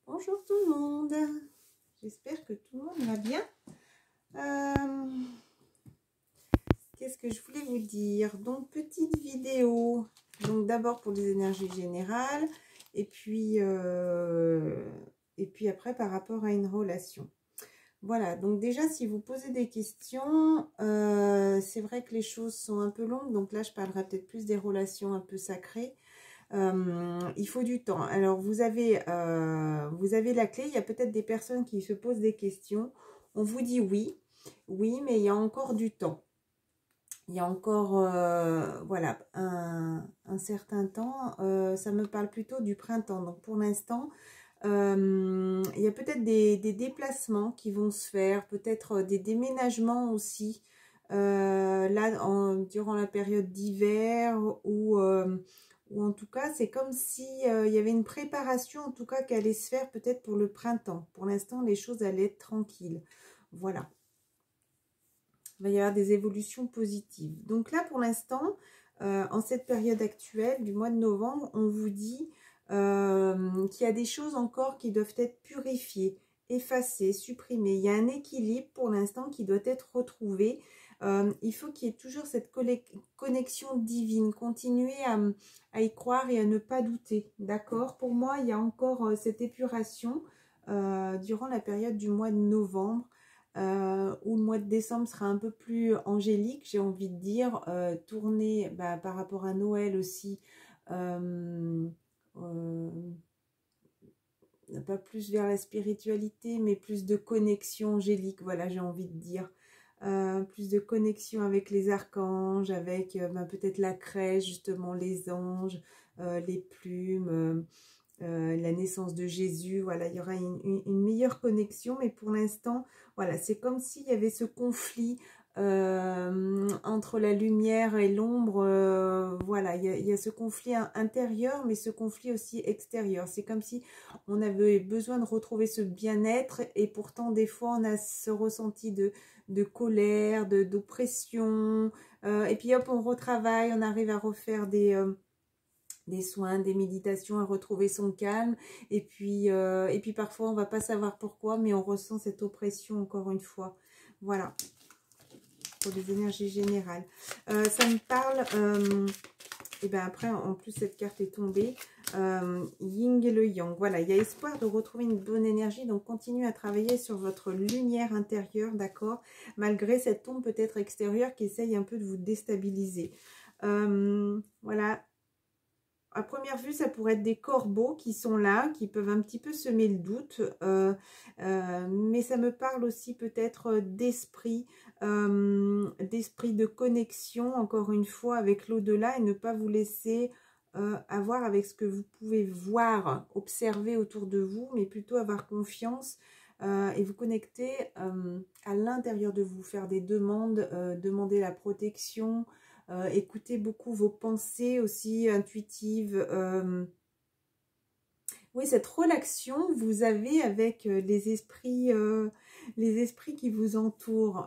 Bonjour tout le monde, j'espère que tout le monde va bien. Qu'est-ce que je voulais vous dire? Donc petite vidéo, donc d'abord pour les énergies générales et puis après par rapport à une relation. Voilà, donc déjà si vous posez des questions, c'est vrai que les choses sont un peu longues, donc là je parlerai peut-être plus des relations un peu sacrées. Il faut du temps. Alors vous avez la clé. Il y a peut-être des personnes qui se posent des questions. On vous dit oui, mais il y a encore du temps. Il y a encore voilà un certain temps. Ça me parle plutôt du printemps. Donc pour l'instant, il y a peut-être des déplacements qui vont se faire, peut-être des déménagements aussi. Là, durant la période d'hiver ou en tout cas, c'est comme si il y avait une préparation, en tout cas, qui allait se faire peut-être pour le printemps. Pour l'instant, les choses allaient être tranquilles. Voilà. Il va y avoir des évolutions positives. Donc là, pour l'instant, en cette période actuelle du mois de novembre, on vous dit qu'il y a des choses encore qui doivent être purifiées, effacées, supprimées. Il y a un équilibre pour l'instant qui doit être retrouvé. Il faut qu'il y ait toujours cette connexion divine. Continuez à y croire et à ne pas douter. D'accord? Pour moi, il y a encore cette épuration durant la période du mois de novembre. Où le mois de décembre sera un peu plus angélique, j'ai envie de dire, tourné par rapport à Noël aussi, pas plus vers la spiritualité, mais plus de connexion angélique, voilà, j'ai envie de dire. Plus de connexion avec les archanges, avec peut-être la crèche, justement, les anges, les plumes, la naissance de Jésus, voilà, il y aura une meilleure connexion, mais pour l'instant, voilà, c'est comme s'il y avait ce conflit entre la lumière et l'ombre, voilà, il y a ce conflit intérieur, mais ce conflit aussi extérieur. C'est comme si on avait besoin de retrouver ce bien-être, et pourtant, des fois, on a ce ressenti de colère, d'oppression, et puis hop, on retravaille, on arrive à refaire des soins, des méditations, à retrouver son calme. Et puis parfois, on va pas savoir pourquoi, mais on ressent cette oppression encore une fois. Voilà, pour les énergies générales. Ça me parle... et bien après, en plus, cette carte est tombée. Yin et le Yang. Voilà, il y a espoir de retrouver une bonne énergie. Donc, continuez à travailler sur votre lumière intérieure, d'accord? Malgré cette ombre peut-être extérieure qui essaye un peu de vous déstabiliser. Voilà. À première vue, ça pourrait être des corbeaux qui sont là, qui peuvent un petit peu semer le doute. Mais ça me parle aussi peut-être d'esprit de connexion, encore une fois, avec l'au-delà, et ne pas vous laisser avoir avec ce que vous pouvez voir, observer autour de vous, mais plutôt avoir confiance et vous connecter à l'intérieur de vous, faire des demandes, demander la protection. Écoutez beaucoup vos pensées aussi intuitives. Oui, cette relation que vous avez avec les esprits qui vous entourent,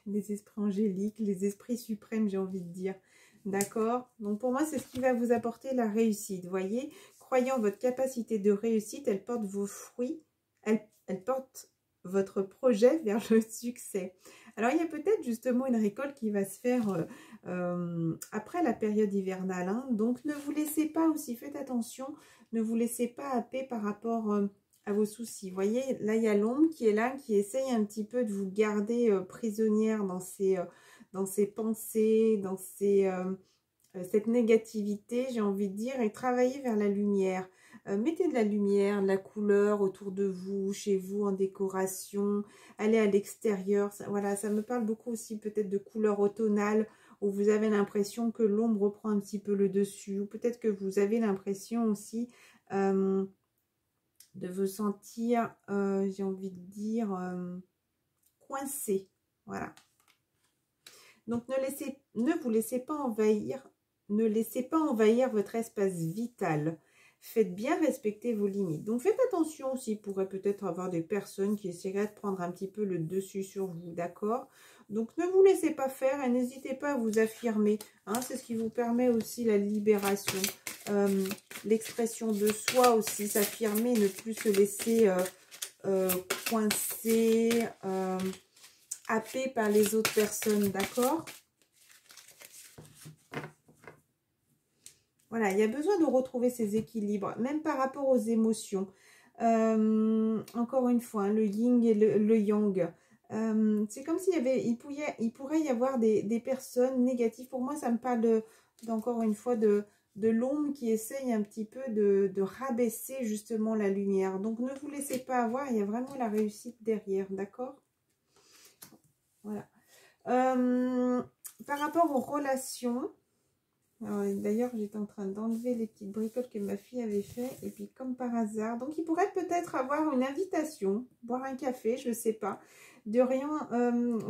les esprits angéliques, les esprits suprêmes, j'ai envie de dire. D'accord? Donc pour moi, c'est ce qui va vous apporter la réussite. Vous voyez, croyant votre capacité de réussite, elle porte vos fruits, elle porte votre projet vers le succès. Alors, il y a peut-être justement une récolte qui va se faire après la période hivernale. Hein. Donc, ne vous laissez pas aussi, faites attention, ne vous laissez pas happer par rapport à vos soucis. Vous voyez, là, il y a l'ombre qui est là, qui essaye un petit peu de vous garder prisonnière dans ses pensées, dans cette négativité, j'ai envie de dire, et travailler vers la lumière. Mettez de la lumière, de la couleur autour de vous, chez vous, en décoration. Allez à l'extérieur. Voilà, ça me parle beaucoup aussi peut-être de couleurs automnales où vous avez l'impression que l'ombre reprend un petit peu le dessus. Ou peut-être que vous avez l'impression aussi de vous sentir, j'ai envie de dire, coincé. Voilà. Donc, ne vous laissez pas envahir. Ne laissez pas envahir votre espace vital. Faites bien respecter vos limites. Donc, faites attention aussi. Il pourrait peut-être avoir des personnes qui essaieraient de prendre un petit peu le dessus sur vous, d'accord? Donc, ne vous laissez pas faire et n'hésitez pas à vous affirmer. Hein, c'est ce qui vous permet aussi la libération, l'expression de soi aussi, s'affirmer, ne plus se laisser coincer, happé par les autres personnes, d'accord? Voilà, il y a besoin de retrouver ces équilibres, même par rapport aux émotions. Encore une fois, hein, le yin et le yang. C'est comme s'il y avait, il pourrait y avoir des personnes négatives. Pour moi, ça me parle encore une fois de l'ombre qui essaye un petit peu de rabaisser justement la lumière. Donc, ne vous laissez pas avoir, il y a vraiment la réussite derrière, d'accord? Voilà. Par rapport aux relations, d'ailleurs, j'étais en train d'enlever les petites bricoles que ma fille avait fait. Et puis, comme par hasard, donc il pourrait peut-être avoir une invitation, boire un café, je ne sais pas, de rien,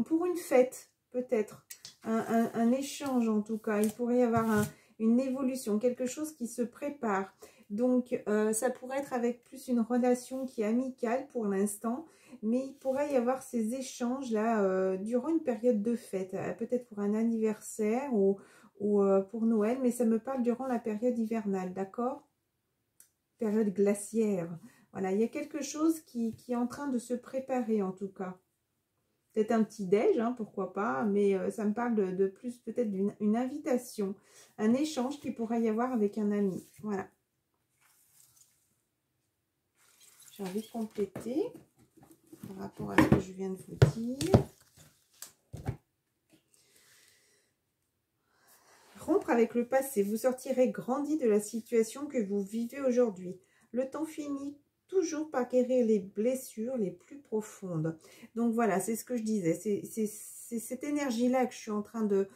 pour une fête, peut-être. Un échange, en tout cas. Il pourrait y avoir une évolution, quelque chose qui se prépare. Donc, ça pourrait être avec plus une relation qui est amicale pour l'instant. Mais il pourrait y avoir ces échanges-là durant une période de fête. Peut-être pour un anniversaire ou pour Noël, mais ça me parle durant la période hivernale, d'accord? Période glaciaire. Voilà, il y a quelque chose qui est en train de se préparer en tout cas. Peut-être un petit déj, hein, pourquoi pas, mais ça me parle de plus peut-être d'une invitation, un échange qui pourrait y avoir avec un ami. Voilà. J'ai envie de compléter par rapport à ce que je viens de vous dire. Rompre avec le passé, vous sortirez grandi de la situation que vous vivez aujourd'hui. Le temps finit toujours par guérir les blessures les plus profondes. Donc voilà, c'est ce que je disais. C'est cette énergie-là que je suis en train de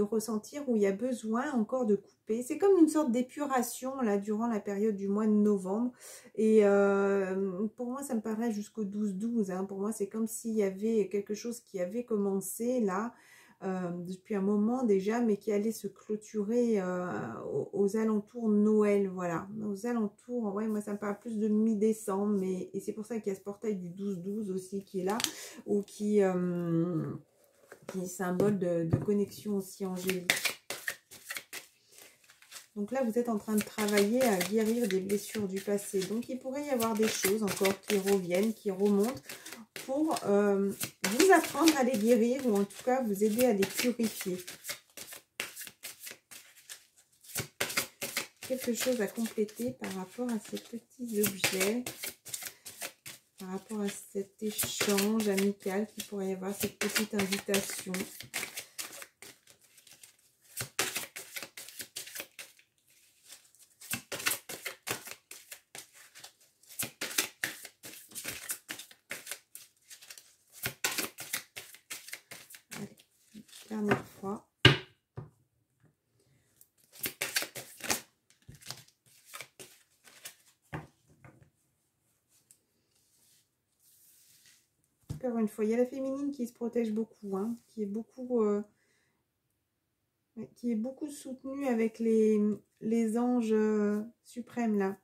ressentir où il y a besoin encore de couper. C'est comme une sorte d'épuration là durant la période du mois de novembre. Et pour moi, ça me paraît jusqu'au 12-12. Hein. Pour moi, c'est comme s'il y avait quelque chose qui avait commencé là. Depuis un moment déjà, mais qui allait se clôturer aux alentours de Noël, voilà. Aux alentours, ouais, moi ça me parle plus de mi-décembre, et c'est pour ça qu'il y a ce portail du 12-12 aussi qui est là, ou qui est symbole de connexion aussi angélique. Donc là, vous êtes en train de travailler à guérir des blessures du passé. Donc, il pourrait y avoir des choses encore qui reviennent, qui remontent pour vous apprendre à les guérir ou en tout cas vous aider à les purifier. Quelque chose à compléter par rapport à ces petits objets, par rapport à cet échange amical qui pourrait y avoir, cette petite invitation. Dernière fois. Encore une fois, il y a la féminine qui se protège beaucoup, hein, qui est beaucoup soutenue avec les anges suprêmes là.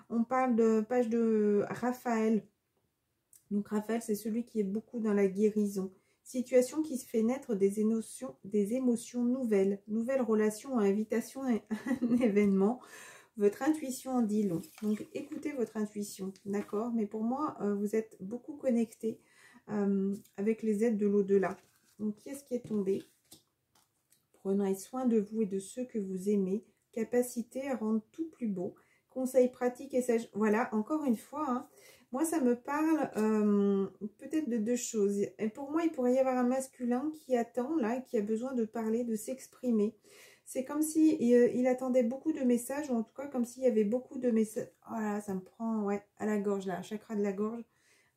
On parle de page de Raphaël. Donc Raphaël, c'est celui qui est beaucoup dans la guérison. Situation qui se fait naître des émotions nouvelles. Nouvelles relations, invitation à un événement. Votre intuition en dit long. Donc écoutez votre intuition, d'accord? Mais pour moi, vous êtes beaucoup connecté avec les aides de l'au-delà. Donc qui est-ce qui est tombé? Prenez soin de vous et de ceux que vous aimez. Capacité à rendre tout plus beau. Conseils pratiques et sages. Voilà, encore une fois, hein, moi, ça me parle peut-être de deux choses. Et pour moi, il pourrait y avoir un masculin qui attend, là, qui a besoin de parler, de s'exprimer. C'est comme si il attendait beaucoup de messages, ou en tout cas, comme s'il y avait beaucoup de messages. Voilà, ça me prend, ouais, à la gorge, là, chakra de la gorge.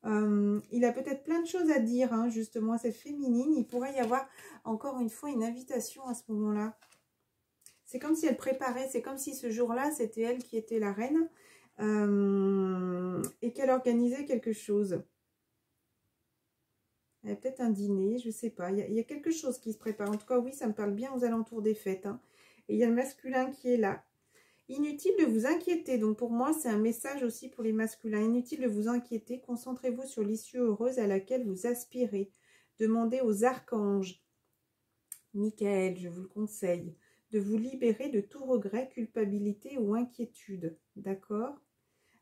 Il a peut-être plein de choses à dire, hein, justement, à cette féminine. Il pourrait y avoir, encore une fois, une invitation à ce moment-là. C'est comme si elle préparait, c'est comme si ce jour-là, c'était elle qui était la reine. Et qu'elle organisait quelque chose. Il y a peut-être un dîner, je ne sais pas. Il y a quelque chose qui se prépare. En tout cas, oui, ça me parle bien aux alentours des fêtes. Hein. Et il y a le masculin qui est là. Inutile de vous inquiéter. Donc, pour moi, c'est un message aussi pour les masculins. Inutile de vous inquiéter. Concentrez-vous sur l'issue heureuse à laquelle vous aspirez. Demandez aux archanges, Michael, je vous le conseille, de vous libérer de tout regret, culpabilité ou inquiétude. D'accord?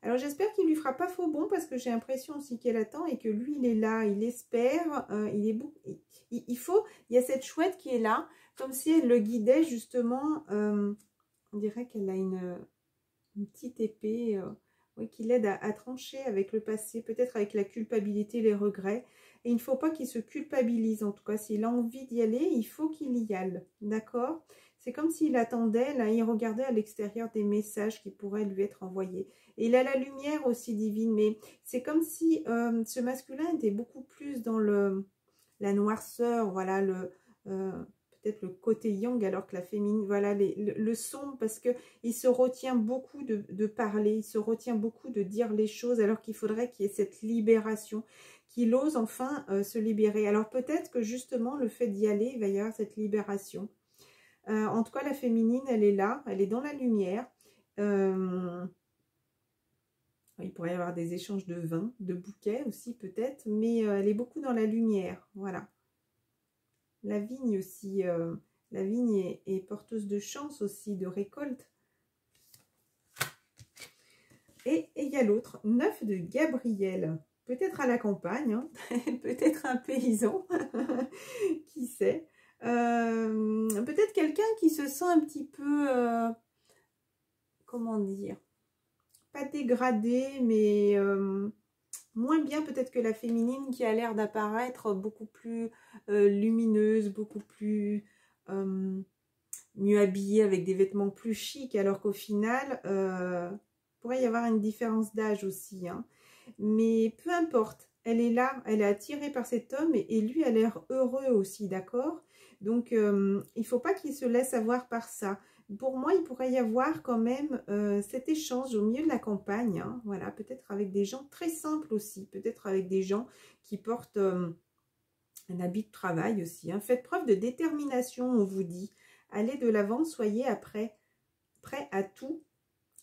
Alors j'espère qu'il ne lui fera pas faux bon parce que j'ai l'impression aussi qu'elle attend et que lui il est là, il espère, il y a cette chouette qui est là, comme si elle le guidait justement, on dirait qu'elle a une petite épée oui, qui l'aide à trancher avec le passé, peut-être avec la culpabilité, les regrets. Et il ne faut pas qu'il se culpabilise, en tout cas, s'il a envie d'y aller, il faut qu'il y aille, d'accord? C'est comme s'il attendait, là, il regardait à l'extérieur des messages qui pourraient lui être envoyés. Et il a la lumière aussi divine, mais c'est comme si ce masculin était beaucoup plus dans la noirceur, voilà, peut-être le côté yang, alors que la féminine, voilà, le sombre, parce qu'il se retient beaucoup de parler, il se retient beaucoup de dire les choses, alors qu'il faudrait qu'il y ait cette libération, qu'il ose enfin se libérer. Alors peut-être que justement, le fait d'y aller, il va y avoir cette libération. En tout cas, la féminine, elle est là, elle est dans la lumière. Il pourrait y avoir des échanges de vin, de bouquets aussi peut-être, mais elle est beaucoup dans la lumière, voilà. La vigne aussi, la vigne est porteuse de chance aussi, de récolte. Et il y a l'autre, 9 de Gabriel, peut-être à la campagne, hein, peut-être un paysan, qui sait. Peut-être quelqu'un qui se sent un petit peu, comment dire, pas dégradé, mais moins bien peut-être que la féminine qui a l'air d'apparaître beaucoup plus lumineuse, beaucoup plus mieux habillée avec des vêtements plus chics, alors qu'au final, pourrait y avoir une différence d'âge aussi. Hein. Mais peu importe, elle est là, elle est attirée par cet homme et lui a l'air heureux aussi, d'accord? Donc, il ne faut pas qu'il se laisse avoir par ça. Pour moi, il pourrait y avoir quand même cet échange au milieu de la campagne, hein, voilà, peut-être avec des gens très simples aussi, peut-être avec des gens qui portent un habit de travail aussi. Hein. Faites preuve de détermination, on vous dit. Allez de l'avant, soyez prêt à tout.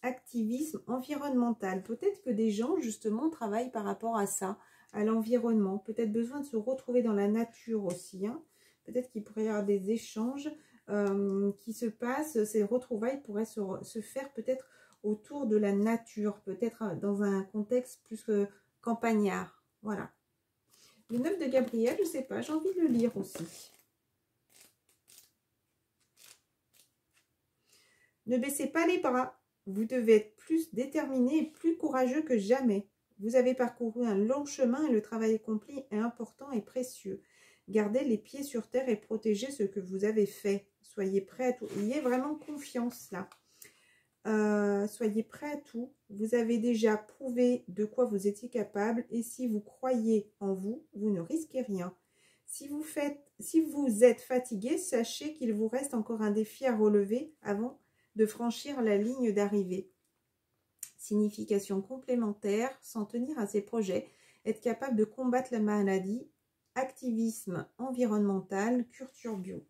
Activisme environnemental. Peut-être que des gens, justement, travaillent par rapport à ça, à l'environnement. Peut-être besoin de se retrouver dans la nature aussi. Hein. Peut-être qu'il pourrait y avoir des échanges qui se passent. Ces retrouvailles pourraient se faire peut-être autour de la nature, peut-être dans un contexte plus campagnard. Voilà. Le 9 de Gabriel, je ne sais pas, j'ai envie de le lire aussi. Ne baissez pas les bras. Vous devez être plus déterminé et plus courageux que jamais. Vous avez parcouru un long chemin et le travail accompli est important et précieux. Gardez les pieds sur terre et protégez ce que vous avez fait. Soyez prêts à tout. Ayez vraiment confiance là. Soyez prêts à tout. Vous avez déjà prouvé de quoi vous étiez capable et si vous croyez en vous, vous ne risquez rien. Si vous êtes fatigué, sachez qu'il vous reste encore un défi à relever avant de franchir la ligne d'arrivée. Signification complémentaire, s'en tenir à ses projets, être capable de combattre la maladie, activisme environnemental, culture bio.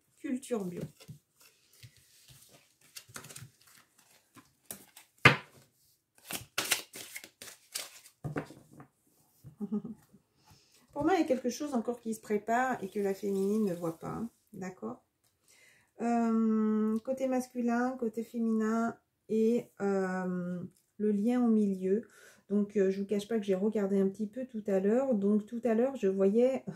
Pour moi, il y a quelque chose encore qui se prépare et que la féminine ne voit pas. Hein, d'accord? Côté masculin, côté féminin et le lien au milieu. Donc, je ne vous cache pas que j'ai regardé un petit peu tout à l'heure. Donc, tout à l'heure, je voyais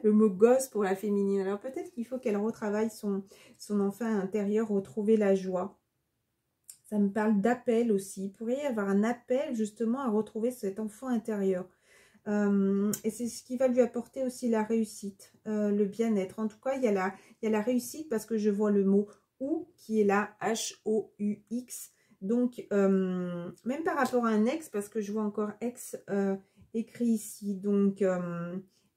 le mot gosse pour la féminine. Alors, peut-être qu'il faut qu'elle retravaille son enfant intérieur, retrouver la joie. Ça me parle d'appel aussi. Il pourrait y avoir un appel justement à retrouver cet enfant intérieur. Et c'est ce qui va lui apporter aussi la réussite, le bien-être. En tout cas, il y a la réussite parce que je vois le mot « ou » qui est là, H-O-U-X. Donc, même par rapport à un ex, parce que je vois encore « ex » écrit ici. Donc,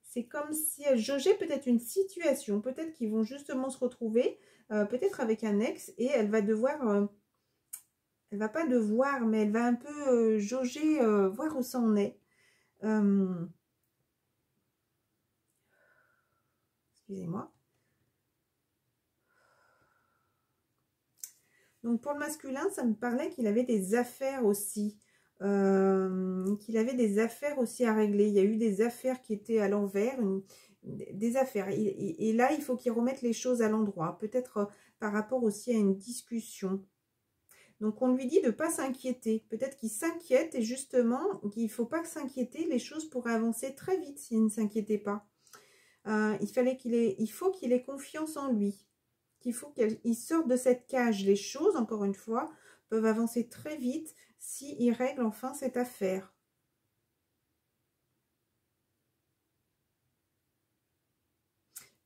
c'est comme si elle jaugeait peut-être une situation. Peut-être qu'ils vont justement se retrouver, peut-être avec un ex, et elle va devoir... elle va pas devoir, mais elle va un peu jauger, voir où ça en est. Excusez-moi. Donc pour le masculin, ça me parlait qu'il avait des affaires aussi. Qu'il avait des affaires aussi à régler. Il y a eu des affaires qui étaient à l'envers, des affaires. Et là, il faut qu'il remette les choses à l'endroit. Peut-être par rapport aussi à une discussion. Donc, on lui dit de ne pas s'inquiéter. Peut-être qu'il s'inquiète et justement, qu'il ne faut pas s'inquiéter. Les choses pourraient avancer très vite s'il ne s'inquiétait pas. Il faut qu'il ait confiance en lui. Qu'il faut qu'il sorte de cette cage. Les choses, encore une fois, peuvent avancer très vite s'il règle enfin cette affaire.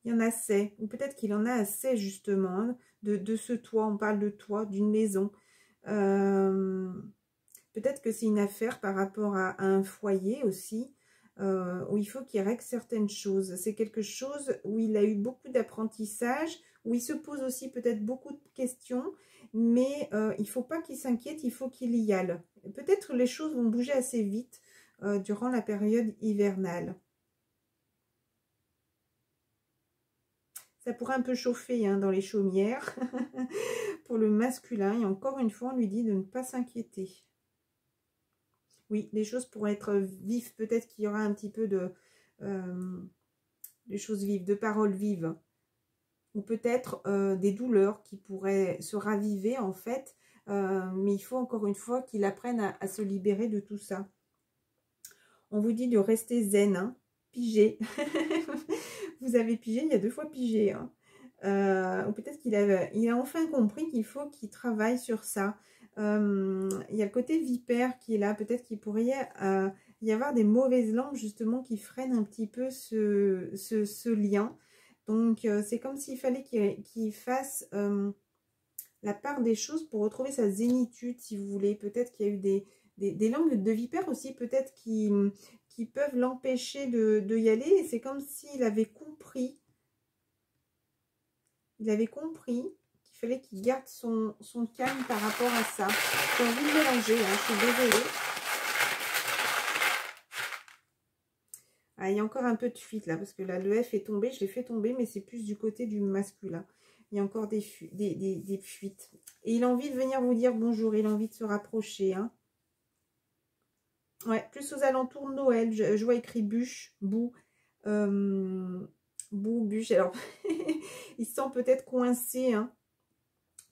Il y en a assez. Ou peut-être qu'il en a assez justement hein, de ce toit. On parle de toit, d'une maison. Peut-être que c'est une affaire par rapport à un foyer aussi, où il faut qu'il règle certaines choses. C'est quelque chose où il a eu beaucoup d'apprentissage, où il se pose aussi peut-être beaucoup de questions, mais il ne faut pas qu'il s'inquiète, il faut qu'il y aille. Peut-être les choses vont bouger assez vite durant la période hivernale. Ça pourrait un peu chauffer hein, dans les chaumières pour le masculin. Et encore une fois, on lui dit de ne pas s'inquiéter. Oui, les choses pourraient être vives. Peut-être qu'il y aura un petit peu de choses vives, de paroles vives. Ou peut-être des douleurs qui pourraient se raviver en fait. Mais il faut encore une fois qu'il apprenne à se libérer de tout ça. On vous dit de rester zen, hein, pigé. Vous avez pigé, il y a 2 fois pigé. Hein. Ou peut-être qu'il a enfin compris qu'il faut qu'il travaille sur ça. Il y a le côté vipère qui est là. Peut-être qu'il pourrait y avoir des mauvaises langues justement qui freinent un petit peu ce lien. Donc, c'est comme s'il fallait qu'il fasse la part des choses pour retrouver sa zénitude, si vous voulez. Peut-être qu'il y a eu des langues de vipère aussi, peut-être qui peuvent l'empêcher de y aller. Et c'est comme s'il avait compris. Il avait compris qu'il fallait qu'il garde son calme par rapport à ça. J'ai envie de mélanger, hein, je suis désolée. Ah, il y a encore un peu de fuite là, parce que là, le F est tombé. Je l'ai fait tomber, mais c'est plus du côté du masculin. Il y a encore des fuites. Et il a envie de venir vous dire bonjour. Il a envie de se rapprocher. Hein. Ouais, plus aux alentours de Noël. Je vois écrit bûche, boue. Boue, bûche. Alors, il se sent peut-être coincé. Hein.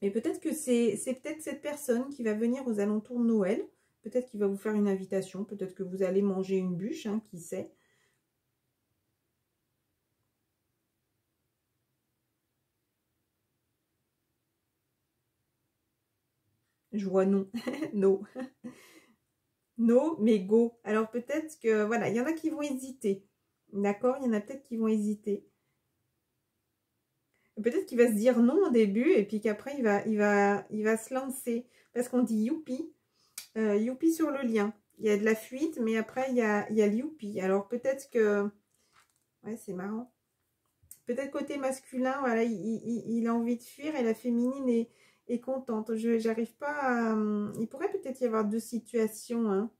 Mais peut-être que c'est peut-être cette personne qui va venir aux alentours de Noël. Peut-être qu'il va vous faire une invitation. Peut-être que vous allez manger une bûche, hein, qui sait. Je vois non. No. No, mais go. Alors peut-être que, voilà, il y en a qui vont hésiter. D'accord? Il y en a peut-être qui vont hésiter. Peut-être qu'il va se dire non au début et puis qu'après, il va se lancer. Parce qu'on dit youpi. Youpi sur le lien. Il y a de la fuite, mais après, il y a le youpi. Alors peut-être que... Ouais, c'est marrant. Peut-être côté masculin, voilà, il a envie de fuir et la féminine est contente. J'arrive pas à... Il pourrait peut-être y avoir 2 situations, hein.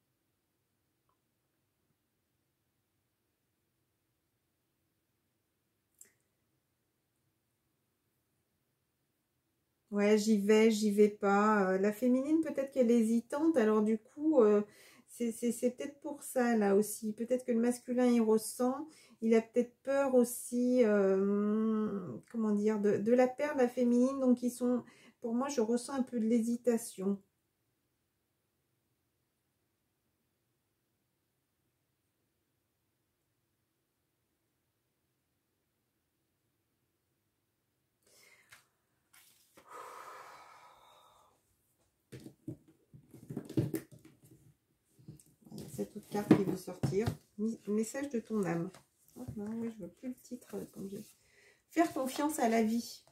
Ouais, j'y vais pas. La féminine, peut-être qu'elle est hésitante. Alors du coup, c'est peut-être pour ça, là aussi. Peut-être que le masculin, il ressent. Il a peut-être peur aussi, comment dire, de la perdre, la féminine. Donc, pour moi, je ressens un peu de l'hésitation. Cette autre carte qui veut sortir. Message de ton âme. Oh, non, oui, je veux plus le titre. Comme Faire confiance à la vie.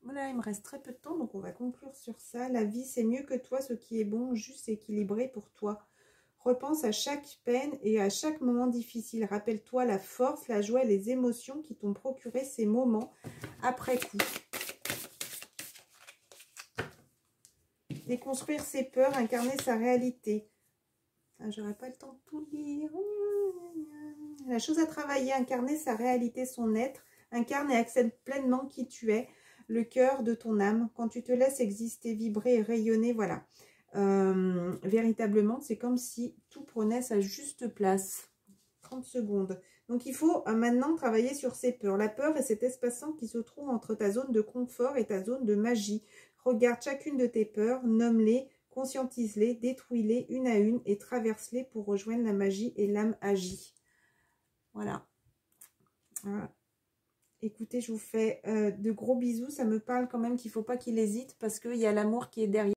Voilà, il me reste très peu de temps, donc on va conclure sur ça. La vie, c'est mieux que toi, ce qui est bon, juste équilibré pour toi. Repense à chaque peine et à chaque moment difficile. Rappelle-toi la force, la joie et les émotions qui t'ont procuré ces moments après coup. Déconstruire ses peurs, incarner sa réalité. Ah, j'aurais pas le temps de tout lire. La chose à travailler, incarner sa réalité, son être. Incarne et accepte pleinement qui tu es, le cœur de ton âme. Quand tu te laisses exister, vibrer et rayonner, voilà. Véritablement, c'est comme si tout prenait sa juste place. 30 secondes. Donc, il faut maintenant travailler sur ces peurs. La peur est cet espace-temps qui se trouve entre ta zone de confort et ta zone de magie. Regarde chacune de tes peurs, nomme-les, conscientise-les, détruis-les une à une et traverse-les pour rejoindre la magie et l'âme agit. Voilà. Voilà. Écoutez, je vous fais de gros bisous. Ça me parle quand même qu'il ne faut pas qu'il hésite parce qu'il y a l'amour qui est derrière.